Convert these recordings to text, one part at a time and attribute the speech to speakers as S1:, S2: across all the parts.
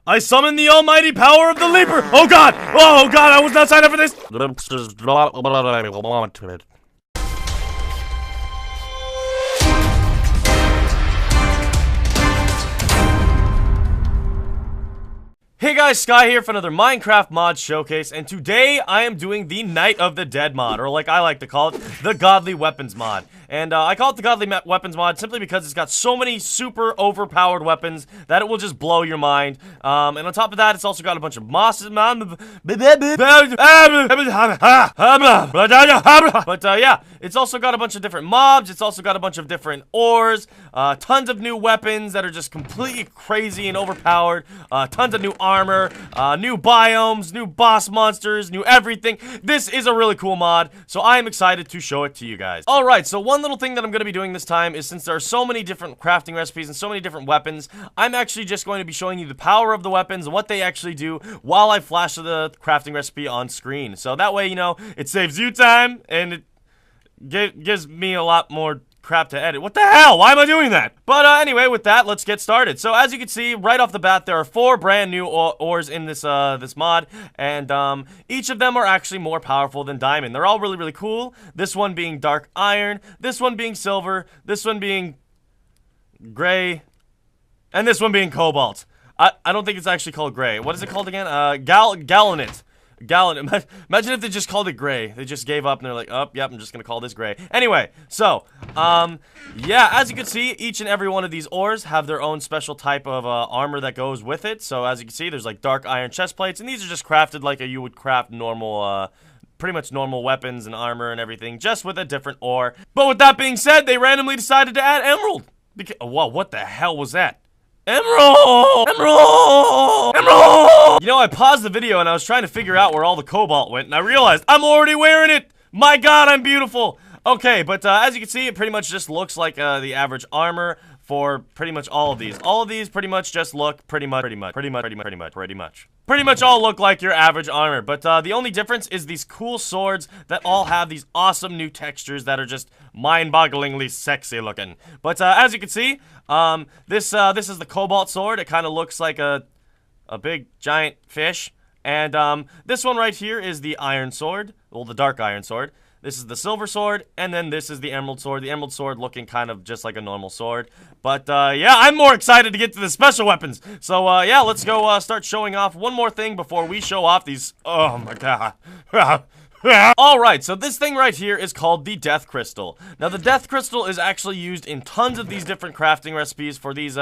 S1: I summon the almighty power of the Leaper! Oh god! Oh god, I was not signed up for this! Hey guys, Sky here for another Minecraft mod showcase, and today I am doing the Night of the Dead mod, or like I like to call it, the Godly Weapons mod. And I call it the Godly Weapons mod simply because it's got so many super overpowered weapons that it will just blow your mind. And on top of that, it's also got a bunch of mosses. But yeah, it's also got a bunch of different mobs. It's also got a bunch of different ores, tons of new weapons that are just completely crazy and overpowered, tons of new armor, new biomes, new boss monsters, new everything. This is a really cool mod, so I am excited to show it to you guys. Alright, so one little thing that I'm going to be doing this time is, since there are so many different crafting recipes and so many different weapons, I'm actually just going to be showing you the power of the weapons and what they actually do while I flash the crafting recipe on screen. So that way, you know, it saves you time and it gives me a lot more crap to edit. What the hell? Why am I doing that? But anyway, with that, let's get started. So as you can see, right off the bat, there are 4 brand new ores in this this mod, and each of them are actually more powerful than diamond. They're all really, really cool. This one being dark iron, this one being silver, this one being gray, and this one being cobalt. I don't think it's actually called gray. What is it called again? Galanite. Imagine if they just called it gray. They just gave up and they're like, oh, yep, I'm just gonna call this gray. Anyway, so, yeah, as you can see, each and every one of these ores have their own special type of armor that goes with it. So as you can see, there's like dark iron chest plates, and these are just crafted like you would craft normal, pretty much normal weapons and armor and everything, just with a different ore. But with that being said, they randomly decided to add emerald. Whoa, what the hell was that? Emerald! Emerald! Emerald! You know, I paused the video and I was trying to figure out where all the cobalt went, and I realized I'm already wearing it! My god, I'm beautiful! Okay, but as you can see, it pretty much just looks like the average armor for pretty much all of these. All of these pretty much just look pretty much all look like your average armor. But the only difference is these cool swords that all have these awesome new textures that are just mind-bogglingly sexy looking. But as you can see, this is the cobalt sword. It kind of looks like a big giant fish. And this one right here is the iron sword, well, the dark iron sword. This is the silver sword, and then this is the emerald sword. The emerald sword looking kind of just like a normal sword. But, yeah, I'm more excited to get to the special weapons. So, yeah, let's go start showing off one more thing before we show off these... Oh, my god. Alright, so this thing right here is called the Death Crystal. Now, the Death Crystal is actually used in tons of these different crafting recipes for these,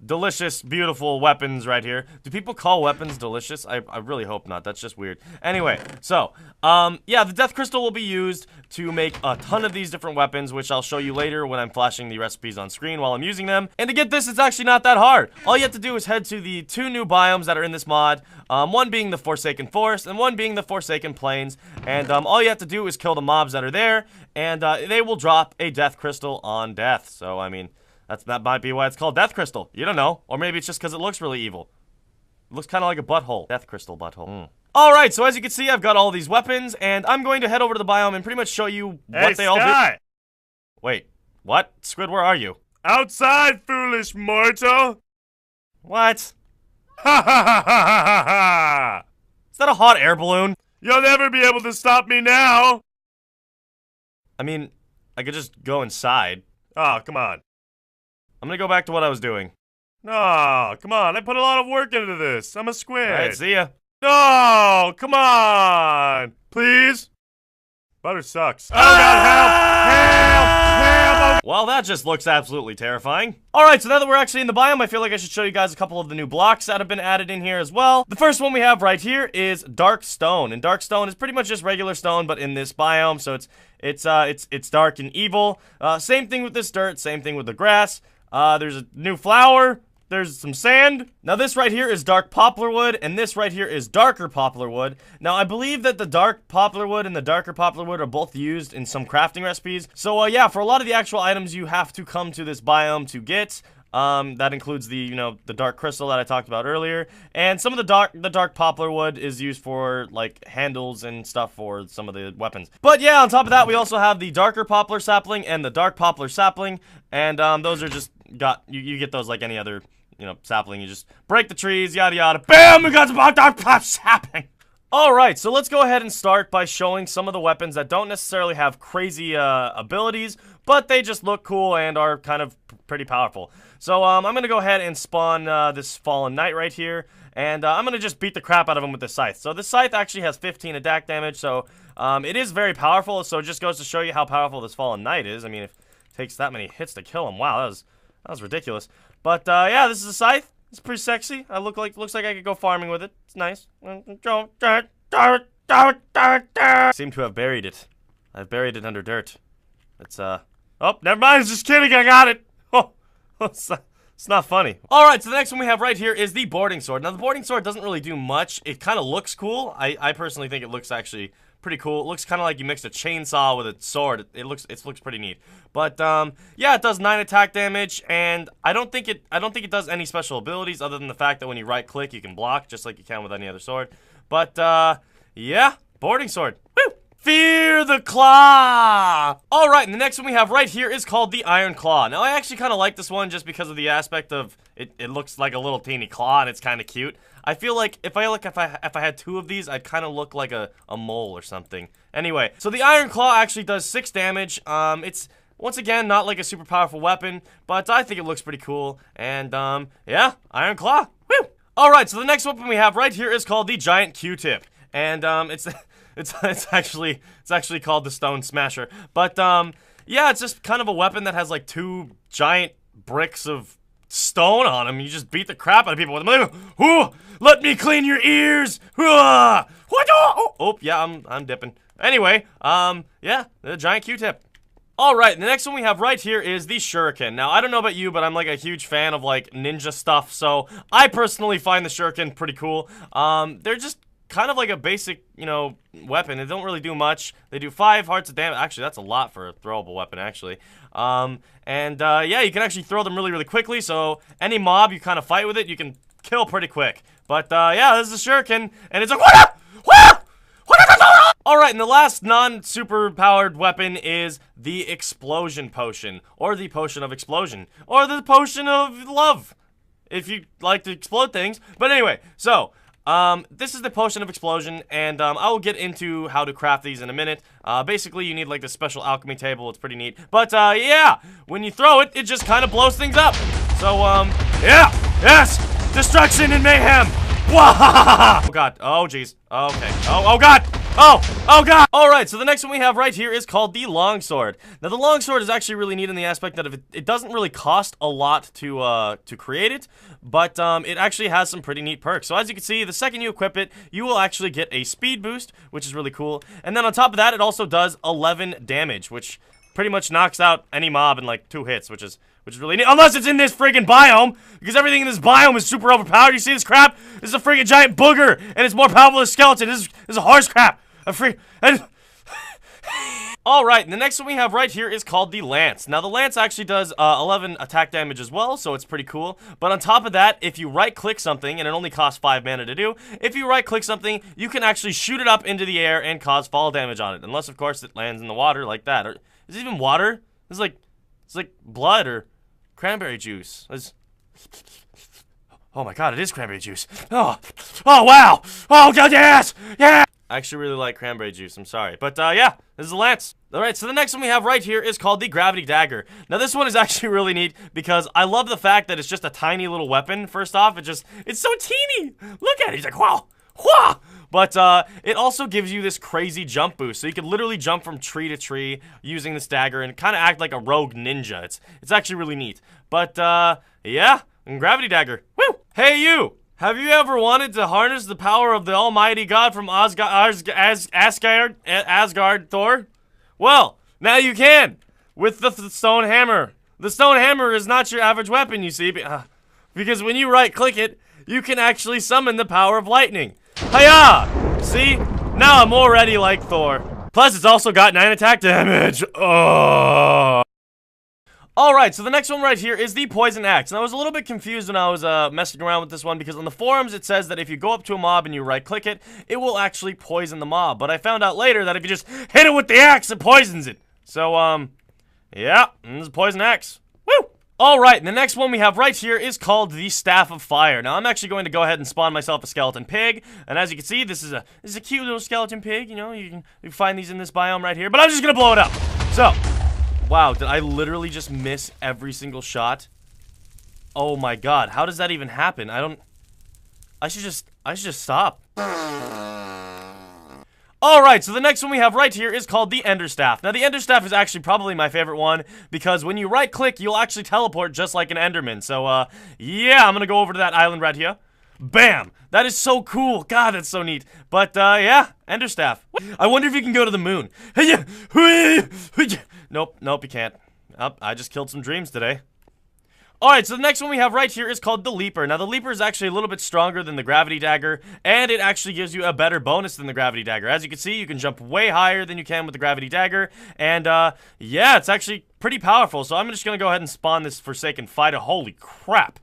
S1: delicious, beautiful weapons right here. Do people call weapons delicious? I really hope not. That's just weird. Anyway, so, yeah, the Death Crystal will be used to make a ton of these different weapons, which I'll show you later when I'm flashing the recipes on screen while I'm using them. And to get this, it's actually not that hard. All you have to do is head to the 2 new biomes that are in this mod, one being the Forsaken Forest and one being the Forsaken Plains. And all you have to do is kill the mobs that are there, and they will drop a Death Crystal on death. So, I mean, that might be why it's called Death Crystal. You don't know. Or maybe it's just because it looks really evil. It looks kind of like a butthole. Death Crystal butthole. Alright, so as you can see, I've got all these weapons, and I'm going to head over to the biome and pretty much show you what they all do. Wait, what? Squid, where are you?
S2: Outside, foolish mortal!
S1: What?
S2: Ha ha ha ha ha ha!
S1: Is that a hot air balloon?
S2: You'll never be able to stop me now!
S1: I mean, I could just go inside.
S2: Oh, come on.
S1: I'm gonna go back to what I was doing.
S2: No, come on. I put a lot of work into this. I'm a squid.
S1: Alright, see ya.
S2: No, come on. Please? Butter sucks. Oh, God, help! Help! Help!
S1: Well, that just looks absolutely terrifying. Alright, so now that we're actually in the biome, I feel like I should show you guys a couple of the new blocks that have been added in here as well. The first one we have right here is Dark Stone, and Dark Stone is pretty much just regular stone, but in this biome, so it's dark and evil. Same thing with this dirt, same thing with the grass. There's a new flower. There's some sand. Now this right here is dark poplar wood, and this right here is darker poplar wood. Now I believe that the dark poplar wood and the darker poplar wood are both used in some crafting recipes. So yeah, for a lot of the actual items you have to come to this biome to get. That includes the, the dark crystal that I talked about earlier, and some of the dark poplar wood is used for like handles and stuff for some of the weapons. But yeah, on top of that, we also have the darker poplar sapling and the dark poplar sapling, and those are just you get those like any other sapling. You just break the trees, yada yada. Bam! We got the sapling. Alright, so let's go ahead and start by showing some of the weapons that don't necessarily have crazy abilities, but they just look cool and are kind of pretty powerful. So I'm going to go ahead and spawn this Fallen Knight right here, and I'm going to just beat the crap out of him with the Scythe. So this Scythe actually has 15 attack damage, so it is very powerful, so it just goes to show you how powerful this Fallen Knight is. I mean, if it takes that many hits to kill him, wow, that was ridiculous. But yeah, this is a Scythe. It's pretty sexy. Looks like I could go farming with it. It's nice. Seem to have buried it. I've buried it under dirt. It's oh, never mind. Just kidding. I got it. Oh, it's not funny. All right. So the next one we have right here is the boarding sword. Now the boarding sword doesn't really do much. It kind of looks cool. I personally think it looks actually pretty cool. It looks kind of like you mixed a chainsaw with a sword. It looks pretty neat. But yeah, it does 9 attack damage, and I don't think it does any special abilities other than the fact that when you right click, you can block just like you can with any other sword. But yeah, boarding sword. Woo! Fear the Claw! Alright, and the next one we have right here is called the Iron Claw. Now, I actually kind of like this one just because of the aspect of it looks like a little teeny claw and it's kind of cute. I feel like if I had 2 of these, I'd kind of look like a mole or something. Anyway, so the Iron Claw actually does 6 damage. It's, once again, not like a super powerful weapon, but I think it looks pretty cool. And, yeah, Iron Claw. Woo! Alright, so the next weapon we have right here is called the Giant Q-Tip. And, it's actually called the Stone Smasher. But, yeah, it's just kind of a weapon that has, like, 2 giant bricks of stone on them. You just beat the crap out of people with them. Ooh, let me clean your ears. Oh, yeah, I'm dipping. Anyway, yeah, the Giant Q-Tip. Alright, the next one we have right here is the Shuriken. Now, I don't know about you, but I'm like a huge fan of like ninja stuff, so I personally find the Shuriken pretty cool. They're just kind of like a basic, weapon. They don't really do much. They do 5 hearts of damage. Actually, that's a lot for a throwable weapon, actually. Yeah, you can actually throw them really, really quickly, so any mob you kind of fight with it, you can kill pretty quick. But, yeah, this is a Shuriken, and it's like, Alright, and the last non-super powered weapon is the Explosion Potion, or the Potion of Explosion, or the Potion of Love, if you like to explode things. But anyway, so, this is the Potion of Explosion, and I will get into how to craft these in a minute. Basically, you need like this special alchemy table. It's pretty neat. But, yeah, when you throw it, it just kind of blows things up. So, yeah, yes, destruction and mayhem. Wah! Oh, God. Oh, jeez. Okay. Oh, God. Oh, God! Alright, so the next one we have right here is called the Longsword. Now, the Longsword is actually really neat in the aspect that it doesn't really cost a lot to create it, but it actually has some pretty neat perks. So as you can see, the second you equip it, you will actually get a speed boost, which is really cool. And then on top of that, it also does 11 damage, which pretty much knocks out any mob in like 2 hits, which is really neat. Unless it's in this friggin' biome, because everything in this biome is super overpowered. You see this crap? This is a friggin' giant booger, and it's more powerful than a skeleton. This is a horse crap. Alright, and the next one we have right here is called the Lance. Now, the Lance actually does 11 attack damage as well, so it's pretty cool. But on top of that, if you right-click something, and it only costs 5 mana to do, if you right-click something, you can actually shoot it up into the air and cause fall damage on it. Unless, of course, it lands in the water like that. Or, is it even water? It's like blood or cranberry juice. Oh my God, it is cranberry juice. Oh wow. Oh God, yes, yeah. I actually really like cranberry juice, I'm sorry. But, yeah, this is the Lance. Alright, so the next one we have right here is called the Gravity Dagger. Now, this one is actually really neat because I love the fact that it's just a tiny little weapon, first off. It's so teeny. Look at it. He's like, wow, wah! But, it also gives you this crazy jump boost. So you can literally jump from tree to tree using this dagger and kind of act like a rogue ninja. It's actually really neat. But, yeah, Gravity Dagger. Woo! Hey, you! Have you ever wanted to harness the power of the almighty god from Asgard, Thor? Well, now you can, with the stone hammer. The stone hammer is not your average weapon, you see, because when you right-click it, you can actually summon the power of lightning. Hiya! See? Now I'm already like Thor. Plus, it's also got 9 attack damage. Oh. Alright, so the next one right here is the Poison Axe. And I was a little bit confused when I was messing around with this one because on the forums it says that if you go up to a mob and you right-click it, it will actually poison the mob. But I found out later that if you just hit it with the axe, it poisons it. So, yeah, this is Poison Axe. Woo! Alright, and the next one we have right here is called the Staff of Fire. Now, I'm actually going to go ahead and spawn myself a skeleton pig, and as you can see, this is a cute little skeleton pig, you know, you can find these in this biome right here, but I'm just gonna blow it up. So, wow, did I literally just miss every single shot? Oh my god, how does that even happen? I should just stop. Alright, so the next one we have right here is called the Ender Staff. Now, the Ender Staff is actually probably my favorite one, because when you right-click, you'll actually teleport just like an Enderman. So, yeah, I'm gonna go over to that island right here. Bam! That is so cool. God, that's so neat. But, yeah, Ender Staff. I wonder if you can go to the moon. Nope, you can't. Oh, I just killed some dreams today. Alright, so the next one we have right here is called the Leaper. Now, the Leaper is actually a little bit stronger than the Gravity Dagger, and it actually gives you a better bonus than the Gravity Dagger. As you can see, you can jump way higher than you can with the Gravity Dagger, and, yeah, it's actually pretty powerful. So I'm just gonna go ahead and spawn this Forsaken Fighter. Holy crap.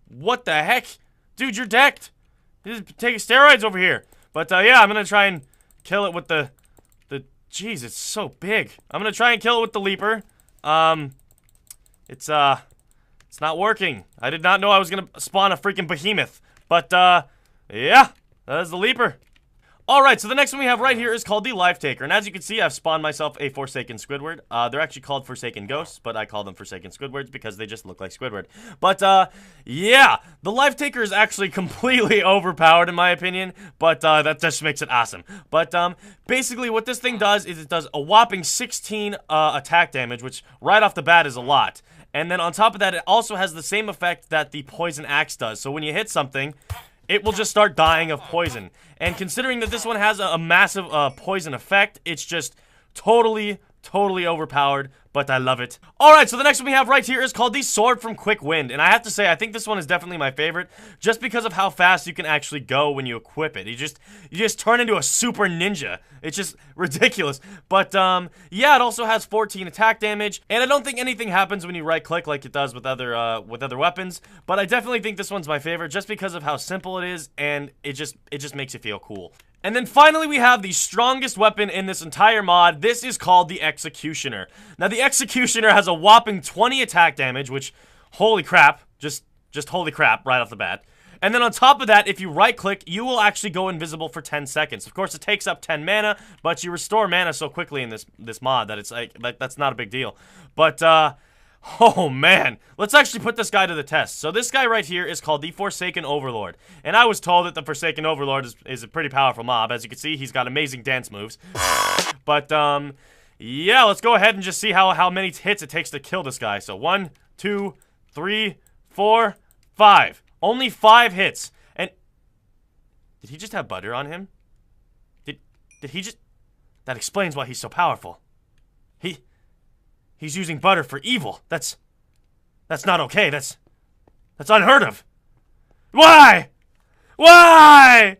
S1: What the heck? Dude, you're decked. You're taking steroids over here. But, yeah, I'm gonna try and kill it with the... Jeez, it's so big. I'm gonna try and kill it with the Leaper. It's not working. I did not know I was gonna spawn a freaking behemoth. But, yeah, that is the Leaper. Alright, so the next one we have right here is called the Life Taker. And as you can see, I've spawned myself a Forsaken Squidward. They're actually called Forsaken Ghosts, but I call them Forsaken Squidwards because they just look like Squidward. But, yeah, the Life Taker is actually completely overpowered in my opinion, but, that just makes it awesome. But, basically what this thing does is it does a whopping 16, attack damage, which right off the bat is a lot. And then on top of that, it also has the same effect that the Poison Axe does. So when you hit something, it will just start dying of poison. And considering that this one has a massive poison effect, it's just totally overpowered, but I love it. Alright, so the next one we have right here is called the Sword from Quick Wind. And I have to say, I think this one is definitely my favorite, just because of how fast you can actually go when you equip it. You just turn into a super ninja. It's just ridiculous. But, yeah, it also has 14 attack damage, and I don't think anything happens when you right-click like it does with other weapons, but I definitely think this one's my favorite, just because of how simple it is, and it just makes you feel cool. And then finally, we have the strongest weapon in this entire mod. This is called the Executioner. Now, the Executioner has a whopping 20 attack damage, which, holy crap, just holy crap right off the bat. And then on top of that, if you right-click, you will actually go invisible for 10 seconds. Of course, it takes up 10 mana, but you restore mana so quickly in this mod that it's like that's not a big deal. But, oh man, let's actually put this guy to the test. So this guy right here is called the Forsaken Overlord. And I was told that the Forsaken Overlord is a pretty powerful mob. As you can see, he's got amazing dance moves. But, yeah, let's go ahead and just see how many hits it takes to kill this guy. So 1, 2, 3, 4, 5. Only 5 hits. And did he just have butter on him? Did he just... That explains why he's so powerful. He's using butter for evil. That's not okay. That's unheard of. Why? Why?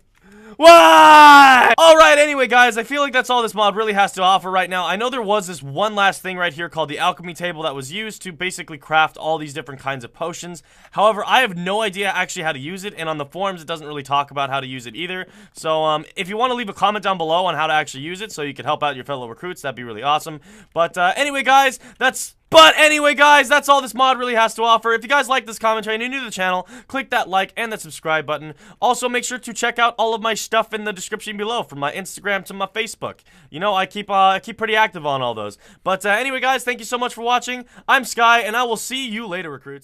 S1: Why? Alright, anyway, guys, I feel like that's all this mod really has to offer right now. I know there was this one last thing right here called the alchemy table that was used to basically craft all these different kinds of potions. However, I have no idea actually how to use it, and on the forums, it doesn't really talk about how to use it either. So, if you want to leave a comment down below on how to actually use it so you can help out your fellow recruits, that'd be really awesome. But, anyway, guys, that's all this mod really has to offer. If you guys like this commentary and you're new to the channel, click that like and that subscribe button. Also, make sure to check out all of my stuff in the description below, from my Instagram to my Facebook. You know, I keep pretty active on all those. But anyway, guys, thank you so much for watching. I'm Sky, and I will see you later, recruits.